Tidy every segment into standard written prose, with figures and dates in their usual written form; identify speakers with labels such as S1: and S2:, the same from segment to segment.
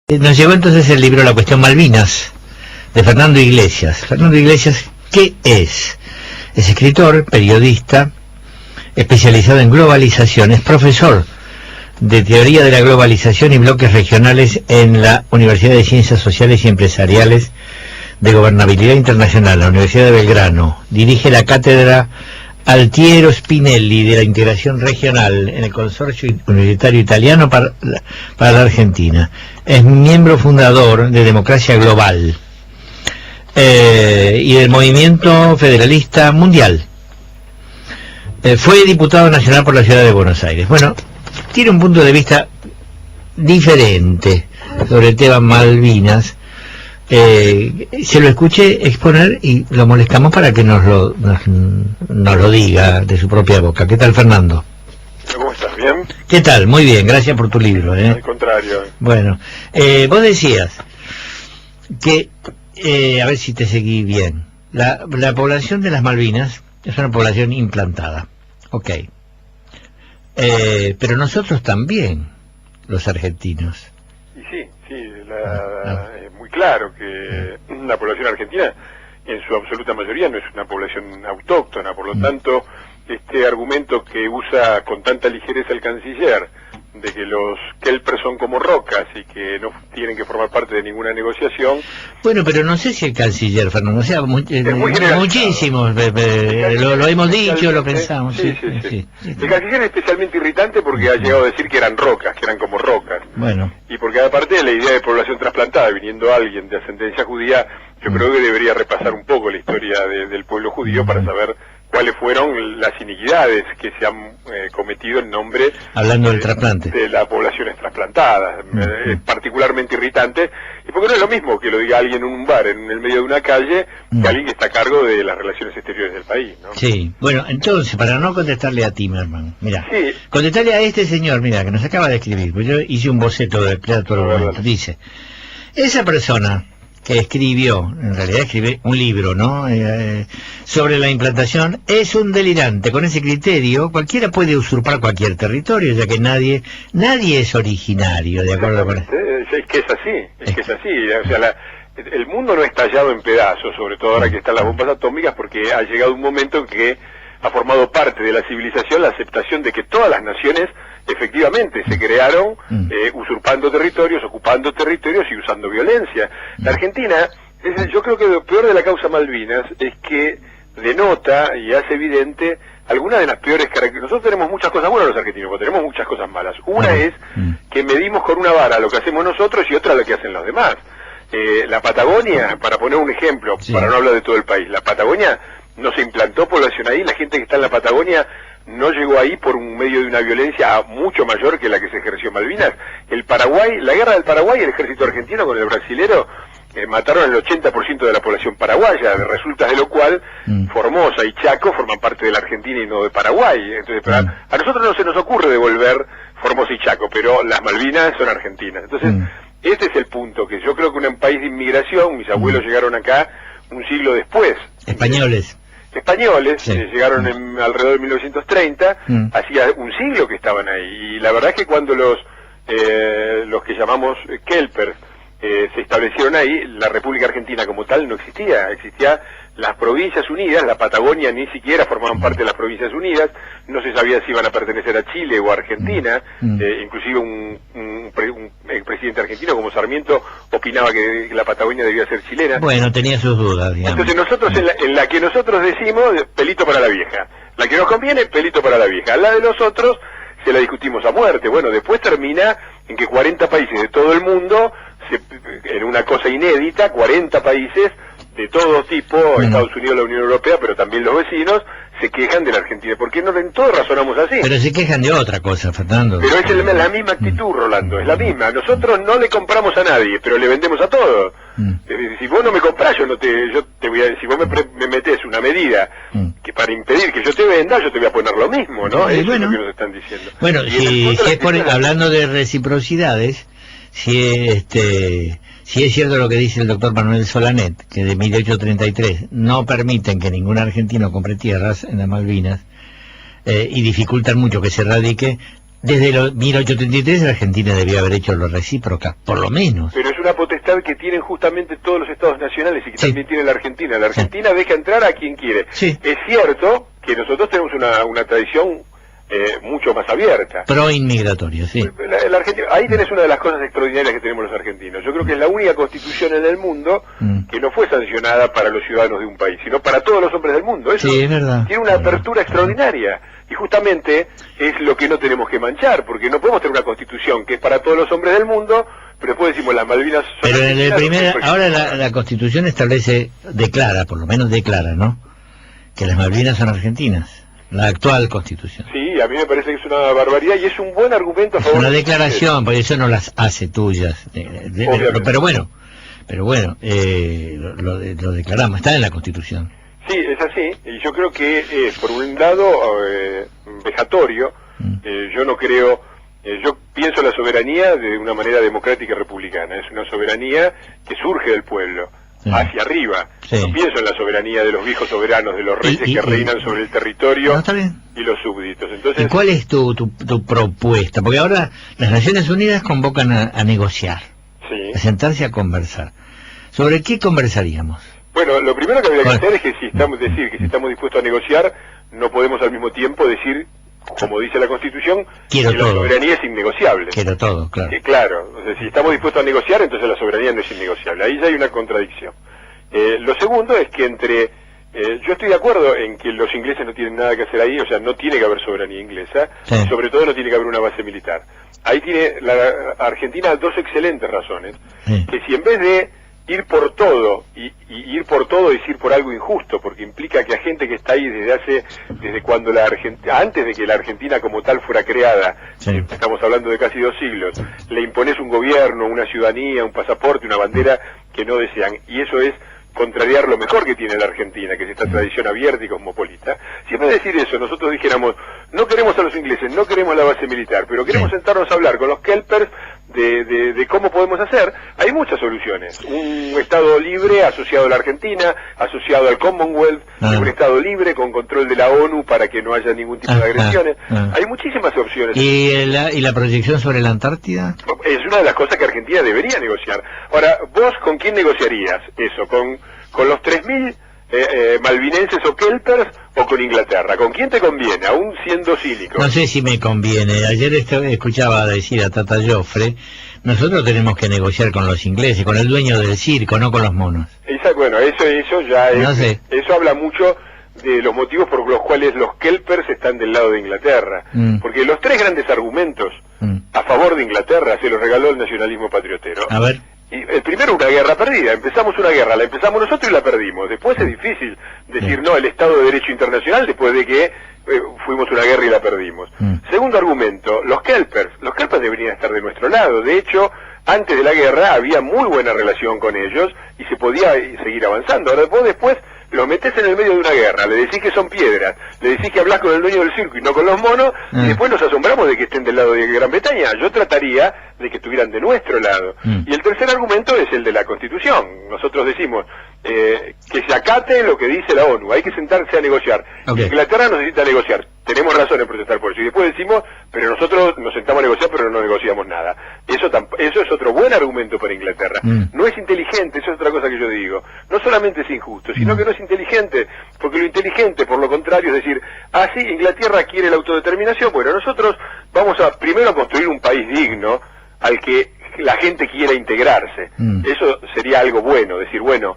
S1: Nos llegó entonces el libro La Cuestión Malvinas, de Fernando Iglesias. Fernando Iglesias, ¿qué es? Es escritor, periodista, especializado en globalización, es profesor de Teoría de la Globalización y Bloques Regionales en la Universidad de Ciencias Sociales y Empresariales de Gobernabilidad Internacional, la Universidad de Belgrano. Dirige la cátedra Altiero Spinelli de la Integración Regional en el Consorcio Universitario Italiano para la Argentina. Es miembro fundador de Democracia Global y del Movimiento Federalista Mundial. Fue diputado nacional por la ciudad de Buenos Aires. Bueno, tiene un punto de vista diferente sobre el tema Malvinas. Se lo escuché exponer y lo molestamos para que nos lo diga de su propia boca. ¿Qué tal, Fernando?
S2: ¿Cómo estás? ¿Bien?
S1: ¿Qué tal? Muy bien, gracias por tu libro.
S2: Al contrario.
S1: Bueno, vos decías que, a ver si te seguí bien, la población de las Malvinas es una población implantada. Ok. Pero nosotros también, los argentinos.
S2: Y sí, es muy claro que la población argentina, en su absoluta mayoría, no es una población autóctona, por lo tanto, este argumento que usa con tanta ligereza el canciller, de que los kelpers son como rocas y que no tienen que formar parte de ninguna negociación.
S1: Bueno, pero no sé si el canciller, Fernando, o sea, muchísimos, lo hemos dicho, lo pensamos. Sí.
S2: El canciller es especialmente irritante porque ha llegado a decir que eran rocas, que eran como rocas.
S1: Bueno.
S2: Y porque aparte de la idea de población trasplantada, viniendo alguien de ascendencia judía, yo creo que debería repasar un poco la historia del pueblo judío para saber cuáles fueron las iniquidades que se han cometido en nombre
S1: hablando del trasplante
S2: de las poblaciones trasplantadas. Es particularmente irritante, y porque no es lo mismo que lo diga alguien en un bar en el medio de una calle que alguien que está a cargo de las relaciones exteriores del país, ¿no? Sí,
S1: bueno, entonces, para no contestarle a ti, mi hermano, mira,
S2: sí,
S1: contestarle a este señor, mira, que nos acaba de escribir, pues yo hice un boceto de todo el momento. Dice, esa persona que escribió, en realidad escribe un libro, ¿no? Sobre la implantación, es un delirante. Con ese criterio, cualquiera puede usurpar cualquier territorio, ya que nadie es originario, ¿de acuerdo con eso?
S2: Es que es así, o sea, el mundo no es tallado en pedazos, sobre todo ahora que están las bombas atómicas, porque ha llegado un momento en que ha formado parte de la civilización la aceptación de que todas las naciones efectivamente se crearon usurpando territorios, ocupando territorios y usando violencia. La Argentina, yo creo que lo peor de la causa Malvinas es que denota y hace evidente algunas de las peores características. Nosotros tenemos muchas cosas buenas los argentinos, pero tenemos muchas cosas malas. Una es que medimos con una vara lo que hacemos nosotros y otra lo que hacen los demás. La Patagonia, para poner un ejemplo, para no hablar de todo el país, la Patagonia no se implantó población ahí, la gente que está en la Patagonia no llegó ahí por un medio de una violencia mucho mayor que la que se ejerció en Malvinas. El Paraguay, la guerra del Paraguay, el ejército argentino con el brasilero, mataron el 80% de la población paraguaya, resulta de lo cual Formosa y Chaco forman parte de la Argentina y no de Paraguay. Entonces, a nosotros no se nos ocurre devolver Formosa y Chaco, pero las Malvinas son argentinas. Entonces, este es el punto, que yo creo que un país de inmigración, mis abuelos llegaron acá un siglo después.
S1: Españoles,
S2: llegaron alrededor de 1930, hacía un siglo que estaban ahí, y la verdad es que cuando los que llamamos kelpers se establecieron ahí, la República Argentina como tal no existía las Provincias Unidas, la Patagonia ni siquiera formaban parte de las Provincias Unidas, no se sabía si iban a pertenecer a Chile o a Argentina, inclusive un presidente argentino como Sarmiento opinaba que la Patagonia debía ser chilena.
S1: Bueno, tenía sus dudas, digamos.
S2: Entonces nosotros, en la que nosotros decimos, pelito para la vieja, la que nos conviene, pelito para la vieja, la de los otros se la discutimos a muerte. Bueno, después termina en que 40 países de todo el mundo, en una cosa inédita, 40 países de todo tipo, Estados Unidos, la Unión Europea, pero también los vecinos, se quejan de la Argentina. ¿Por qué no en todo razonamos así?
S1: Pero se quejan de otra cosa, Fernando.
S2: Pero es la misma actitud, Rolando, es la misma. Nosotros no le compramos a nadie, pero le vendemos a todos. Si vos no me comprás, yo te voy a, si vos me metés una medida que para impedir que yo te venda, yo te voy a poner lo mismo, ¿no? Eso es lo que nos están diciendo.
S1: Bueno, hablando de reciprocidades, si es cierto lo que dice el doctor Manuel Solanet, que de 1833 no permiten que ningún argentino compre tierras en las Malvinas y dificultan mucho que se radique, Desde 1833 la Argentina debía haber hecho lo recíproca, por lo menos.
S2: Pero es una potestad que tienen justamente todos los estados nacionales y que
S1: Sí.
S2: también tiene la Argentina. La Argentina deja entrar a quien quiere.
S1: Sí.
S2: Es cierto que nosotros tenemos una tradición mucho más abierta.
S1: Pro-inmigratorio, sí.
S2: La Argentina, ahí tenés una de las cosas extraordinarias que tenemos los argentinos. Yo creo que es la única constitución en el mundo que no fue sancionada para los ciudadanos de un país, sino para todos los hombres del mundo. Eso
S1: Sí, es verdad.
S2: tiene una apertura extraordinaria. Y justamente es lo que no tenemos que manchar, porque no podemos tener una constitución que es para todos los hombres del mundo, pero después decimos las Malvinas son
S1: Pero en el
S2: argentinas,
S1: primer, ahora la Constitución establece, declara, por lo menos declara, ¿no?, que las Malvinas son argentinas. La actual Constitución.
S2: Sí, a mí me parece que es una barbaridad y es un buen argumento a
S1: Es
S2: favor
S1: una
S2: de
S1: declaración, porque eso no las hace tuyas.
S2: Obviamente.
S1: Pero bueno, lo declaramos, está en la Constitución.
S2: Sí, es así, y yo creo que por un lado vejatorio. Yo no creo, yo pienso la soberanía de una manera democrática y republicana. Es una soberanía que surge del pueblo, hacia arriba.
S1: Sí.
S2: No pienso en la soberanía de los viejos soberanos, de los reyes que reinan sobre el territorio
S1: No, está bien.
S2: y los súbditos. Entonces,
S1: ¿Y cuál es tu propuesta? Porque ahora las Naciones Unidas convocan a negociar,
S2: sí.
S1: a sentarse a conversar. ¿Sobre qué conversaríamos?
S2: Bueno, lo primero que habría que
S1: Bueno.
S2: hacer es que si estamos dispuestos a negociar, no podemos al mismo tiempo decir, como dice la Constitución,
S1: Quiero
S2: que la
S1: todo.
S2: soberanía es innegociable.
S1: Quiero todo, claro.
S2: Claro, o sea, si estamos dispuestos a negociar, entonces la soberanía no es innegociable. Ahí ya hay una contradicción. Lo segundo es que yo estoy de acuerdo en que los ingleses no tienen nada que hacer ahí, o sea, no tiene que haber soberanía inglesa,
S1: Sí.
S2: y sobre todo no tiene que haber una base militar. Ahí tiene la Argentina dos excelentes razones,
S1: Sí.
S2: que si en vez de ir por todo, y ir por todo es ir por algo injusto, porque implica que a gente que está ahí desde cuando antes de que la Argentina como tal fuera creada,
S1: Sí.
S2: estamos hablando de casi 2 siglos, le impones un gobierno, una ciudadanía, un pasaporte, una bandera que no desean, y eso es contrariar lo mejor que tiene la Argentina, que es esta tradición abierta y cosmopolita. Si en vez de decir eso, nosotros dijéramos, no queremos a los ingleses, no queremos la base militar, pero queremos
S1: Sí.
S2: sentarnos a hablar con los kelpers de cómo podemos hacer, hay muchas soluciones. Un Estado libre asociado a la Argentina, asociado al Commonwealth, un Estado libre con control de la ONU para que no haya ningún tipo de agresiones. Hay muchísimas opciones.
S1: ¿Y la proyección sobre la Antártida?
S2: Es una de las cosas que Argentina debería negociar. Ahora, ¿vos con quién negociarías eso? ¿Con los 3.000 malvinenses o kelpers o con Inglaterra? ¿Con quién te conviene, aún siendo cínico?
S1: No sé si me conviene. Ayer escuchaba decir a Tata Joffre, nosotros tenemos que negociar con los ingleses, con el dueño del circo, no con los monos.
S2: Bueno, eso ya es...
S1: No sé.
S2: Eso habla mucho de los motivos por los cuales los kelpers están del lado de Inglaterra. Porque los tres grandes argumentos a favor de Inglaterra se los regaló el nacionalismo patriotero.
S1: A ver.
S2: Y el primero, una guerra perdida. Empezamos una guerra, la empezamos nosotros y la perdimos. Después es difícil decir no, el Estado de Derecho Internacional después de que fuimos una guerra y la perdimos. Segundo argumento, los kelpers deberían estar de nuestro lado. De hecho, antes de la guerra había muy buena relación con ellos y se podía seguir avanzando. Ahora vos después los metés en el medio de una guerra, le decís que son piedras, le decís que hablas con el dueño del circo y no con los monos, y después nos asombramos de que estén del lado de Gran Bretaña. Yo trataría de que estuvieran de nuestro lado. Y el tercer argumento es el de la Constitución. Nosotros decimos que se acate lo que dice la ONU, hay que sentarse a negociar.
S1: Okay.
S2: Inglaterra necesita negociar, tenemos razón en protestar por eso. Y después decimos, pero nosotros nos sentamos a negociar, pero no negociamos nada. Eso es otro buen argumento para Inglaterra. No es inteligente, eso es otra cosa que yo digo. No solamente es injusto, sino que no es inteligente, porque lo inteligente, por lo contrario, es decir, sí, Inglaterra quiere la autodeterminación, bueno, nosotros vamos a primero a construir un país digno al que la gente quiera integrarse. Eso sería algo bueno, decir, bueno,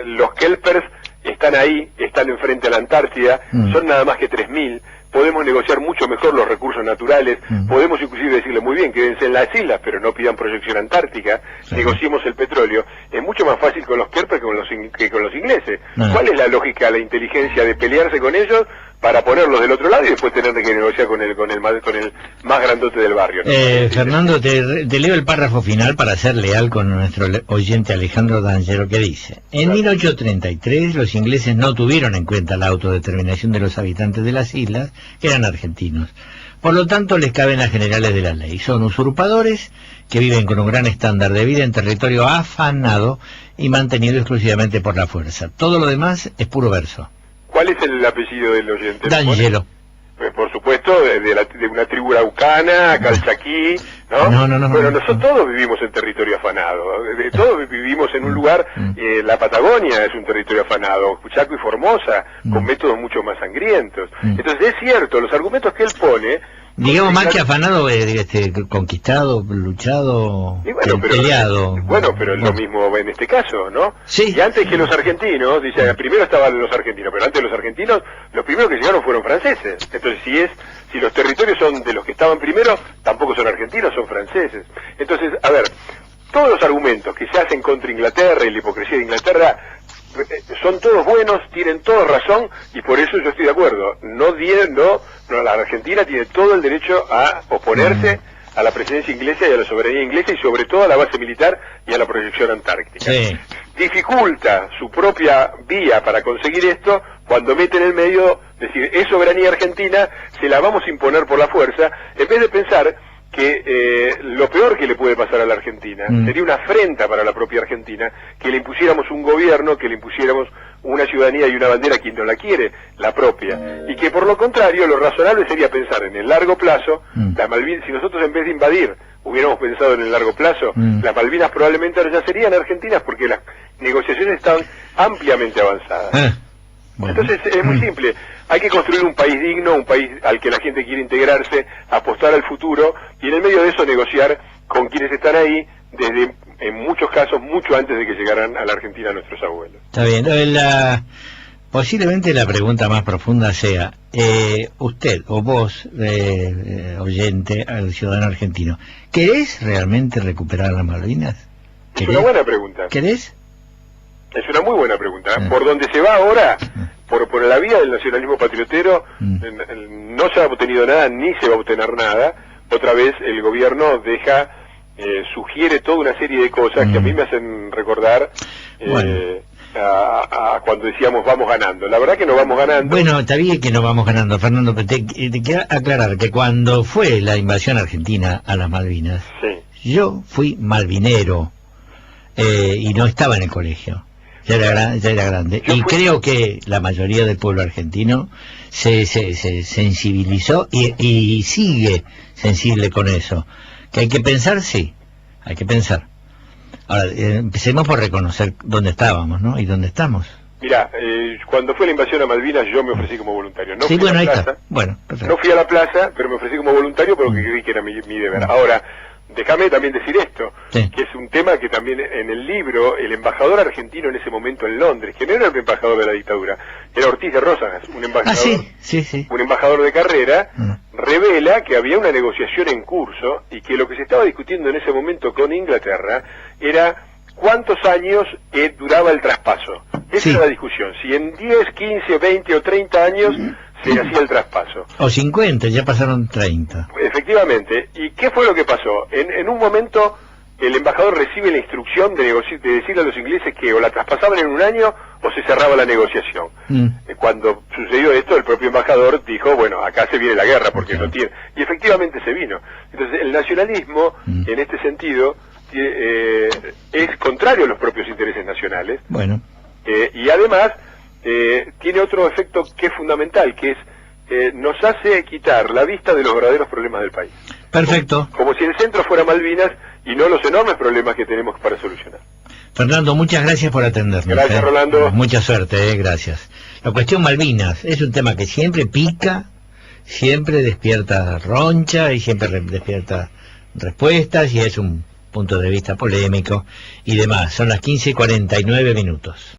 S2: los kelpers están ahí, están enfrente a la Antártida, son nada más que 3.000, podemos negociar mucho mejor los recursos naturales, podemos inclusive decirle muy bien, quédense en las islas, pero no pidan proyección antártica, negociemos el petróleo. Es mucho más fácil con los kelpers que con los ingleses. ¿Cuál es la lógica, la inteligencia de pelearse con ellos para ponerlos del otro lado y después tener que negociar con el más grandote del barrio, ¿no?
S1: Fernando, te leo el párrafo final para ser leal con nuestro oyente Alejandro D'Angelo, que dice: en 1833 los ingleses no tuvieron en cuenta la autodeterminación de los habitantes de las islas, que eran argentinos. Por lo tanto, les caben las generales de la ley. Son usurpadores que viven con un gran estándar de vida en territorio afanado y mantenido exclusivamente por la fuerza. Todo lo demás es puro verso.
S2: ¿Cuál es el apellido del oyente?
S1: D'Angelo.
S2: Por supuesto, de una tribu araucana, calchaquí, ¿no?
S1: No.
S2: Bueno, nosotros todos vivimos en territorio afanado, todos vivimos en un lugar, la Patagonia es un territorio afanado, Chaco y Formosa, con métodos mucho más sangrientos. Entonces es cierto, los argumentos que él pone...
S1: Digamos más que afanado, conquistado, luchado, peleado.
S2: Bueno, pero es lo mismo en este caso, ¿no?
S1: Sí.
S2: Y antes que los argentinos, dice, primero estaban los argentinos, pero antes de los argentinos, los primeros que llegaron fueron franceses. Entonces, si los territorios son de los que estaban primero, tampoco son argentinos, son franceses. Entonces, a ver, todos los argumentos que se hacen contra Inglaterra y la hipocresía de Inglaterra son todos buenos, tienen toda razón, y por eso yo estoy de acuerdo. No, la Argentina tiene todo el derecho a oponerse a la presidencia inglesa y a la soberanía inglesa, y sobre todo a la base militar y a la proyección antártica.
S1: Sí.
S2: Dificulta su propia vía para conseguir esto cuando mete en el medio, decir, es soberanía argentina, se la vamos a imponer por la fuerza, en vez de pensar que lo peor que le puede pasar a la Argentina sería una afrenta para la propia Argentina, que le impusiéramos un gobierno, que le impusiéramos una ciudadanía y una bandera a quien no la quiere, la propia, y que por lo contrario lo razonable sería pensar en el largo plazo. Las Malvinas, si nosotros en vez de invadir hubiéramos pensado en el largo plazo, las Malvinas probablemente ahora ya serían argentinas, porque las negociaciones están ampliamente avanzadas. Bueno. Entonces es muy simple, hay que construir un país digno, un país al que la gente quiere integrarse, apostar al futuro, y en el medio de eso negociar con quienes están ahí desde, en muchos casos, mucho antes de que llegaran a la Argentina nuestros abuelos.
S1: Está bien. Posiblemente la pregunta más profunda sea, usted o vos, oyente, al ciudadano argentino, ¿querés realmente recuperar las Malvinas?
S2: Es una buena pregunta.
S1: ¿Querés?
S2: Es una muy buena pregunta. Por donde se va ahora, por la vía del nacionalismo patriotero, no se ha obtenido nada, ni se va a obtener nada. Otra vez el gobierno sugiere toda una serie de cosas que a mí me hacen recordar a cuando decíamos vamos ganando. La verdad que no vamos ganando.
S1: Bueno, está bien que no vamos ganando, Fernando, pero te quiero aclarar que cuando fue la invasión argentina a las Malvinas, yo fui malvinero y no estaba en el colegio. Ya era grande. Y creo que la mayoría del pueblo argentino se sensibilizó y sigue sensible con eso. Que hay que pensar, sí, hay que pensar. Ahora, empecemos por reconocer dónde estábamos, ¿no? Y dónde estamos.
S2: Mirá, cuando fue la invasión a Malvinas yo me ofrecí como voluntario. No
S1: sí,
S2: fui
S1: bueno,
S2: a la
S1: ahí
S2: plaza,
S1: está. Bueno, perfecto.
S2: No fui a la plaza, pero me ofrecí como voluntario porque creí que era mi deber. Ahora, déjame también decir esto, que es un tema que también en el libro, el embajador argentino en ese momento en Londres, que no era el embajador de la dictadura, era Ortiz de Rosas, un embajador, un embajador de carrera, revela que había una negociación en curso y que lo que se estaba discutiendo en ese momento con Inglaterra era cuántos años duraba el traspaso. Esa era la discusión, si en 10, 15, 20 o 30 años se hacía el traspaso.
S1: O 50, ya pasaron 30.
S2: Efectivamente. ¿Y qué fue lo que pasó? En un momento el embajador recibe la instrucción de decirle a los ingleses que o la traspasaban en un año o se cerraba la negociación. Cuando sucedió esto, el propio embajador dijo, bueno, acá se viene la guerra porque no tiene... Y efectivamente se vino. Entonces el nacionalismo, en este sentido, es contrario a los propios intereses nacionales.
S1: Bueno.
S2: Y además tiene otro efecto que es fundamental, que es nos hace quitar la vista de los verdaderos problemas del país.
S1: Perfecto.
S2: Como si el centro fuera Malvinas y no los enormes problemas que tenemos para solucionar.
S1: Fernando, muchas gracias por atendernos.
S2: Gracias, Rolando.
S1: Mucha suerte, gracias. La cuestión Malvinas es un tema que siempre pica, siempre despierta roncha y siempre despierta respuestas, y es un punto de vista polémico y demás. Son las 15:49.